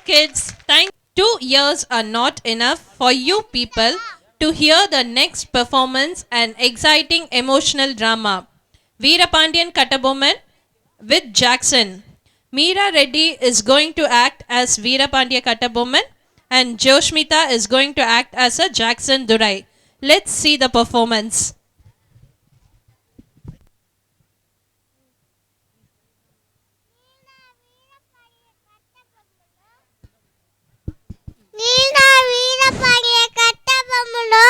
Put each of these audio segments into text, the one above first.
kids. 2 years are not enough for you people to hear the next performance and exciting emotional drama. Veerapandian Kattabomman with Jackson. Meera Reddy is going to act as Veerapandiya Kattabomman and Joshmita is going to act as a Jackson Durai. Let's see the performance. Nina Veerapandiya Kattabommulo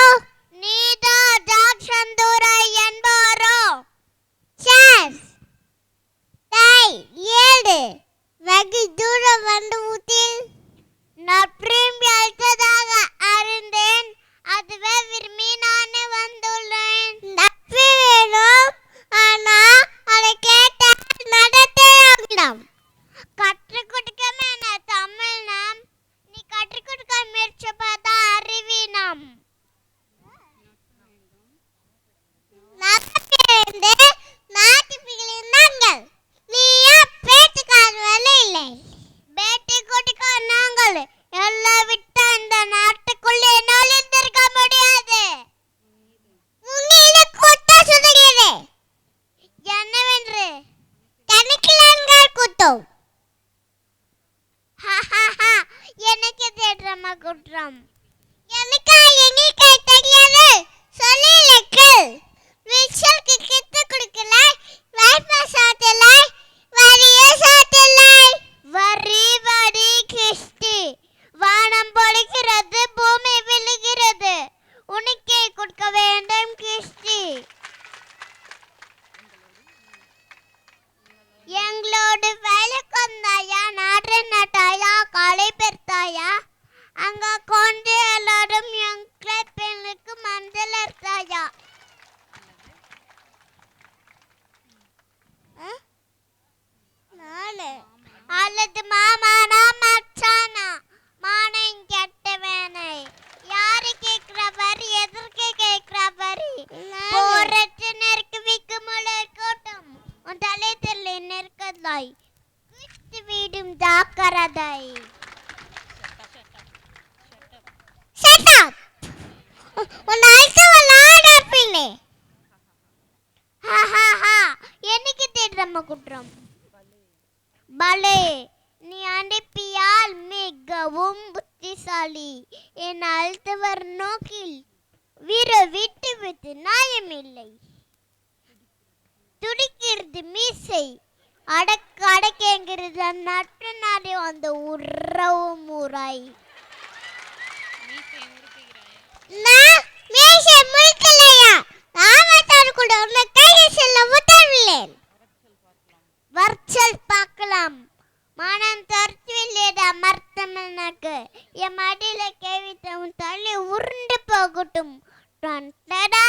Nida Jackson Durai என்பாரோ sir ஏடு வெகு தூரம் வந்து ஊத்தில் நான் திரும்பி அழைத்ததாக அறிந்தேன் அதுவே விரும்பி நானே வந்துள்ளேன் நட்பு வேணும் ஆனா அதை கேட்ட நடத்தே ஆகலாம் கற்றுக் கொடுக்கமே தமிழ் நாம் நீ கற்றுக் கொடுக்க முயற்சி பார்த்தா அறிவீனம் நாங்கள் நீயா பேட்டுக்கார வேலை இல்லை பேட்டி கொடுக்க நாங்கள் எல்லாம் விட்டு இந்த நாட்டுக்குள்ளே நுழைந்திருக்க முடியாது உங்களை கூட்டம் சொல்லுகிறது என்னவென்று கணக்கிலான்கள் கூட்டம் எனக்கு தேடுறமா குற்றம் எனக்கு எங்களுக்கு தெரியாது சொல்லிலக்கு விஷயக்கு கிட்ட கொடுக்கல வைஃபை சாட்டல வரிய சாட்டல வரி வரி கிஷ்டி வானம் பொழிகிறது பூமி விழுகிறது உனக்கே கொடுக்க வேண்டும் கிஷ்டி எங்களோட வேலைக்கு வந்தாயா நாடு நட்டாயா காலை பெருத்தாயா அங்க கொண்டு எல்லாரும் எங்களை பெண்ணுக்கு மஞ்சள் எடுத்தாயா அல்லது மாமானா மச்சானா மானம் கெட்டவனே யாரு கேட்கிறவர் எதற்கு கேட்கிறவர் போரட்டு நெருக்கு விக்கு முளை கூட்டம் உன் தலை தெல்லை நெருக்கதாய் குஷ்டி வீடும் ஜாக்கிரதை Shut up! உன் அழைத்து விளையாடப்பில்லை என்னைக்கு தேடுறம்ம குற்றம் பலே நீ அனுப்பியால் மிகவும் புத்திசாலி என் அழுத்தவர் நோக்கில் வீர விட்டு விட்டு நியாயமில்லை துடிக்கிறது மீசை அடக்கேங்கிறது நட்டு நாடி அந்த உறவு முறை நான் மீசை முழுக்கலையா நாமத்தார் கூட உன்னை கையை செல்ல உத்தரவில்லேன் வர்ச்சல் பார்க்கலாம் மனம் தரத்துவில்லையடா மர்த்தம் எனக்கு என் மடியில கேவித்த உன் தள்ளி உருண்டு போகட்டும் டடா